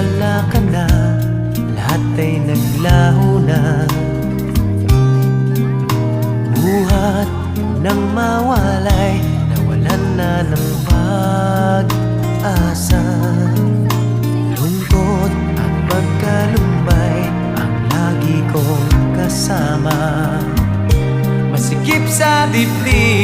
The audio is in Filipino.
wala ka na, lahat ay naglaho na. Buhat nang mawalay, nawalan na ng pag-asa. Lungkot at pagkalumbay ang lagi kong kasama. Masikip sa dibdib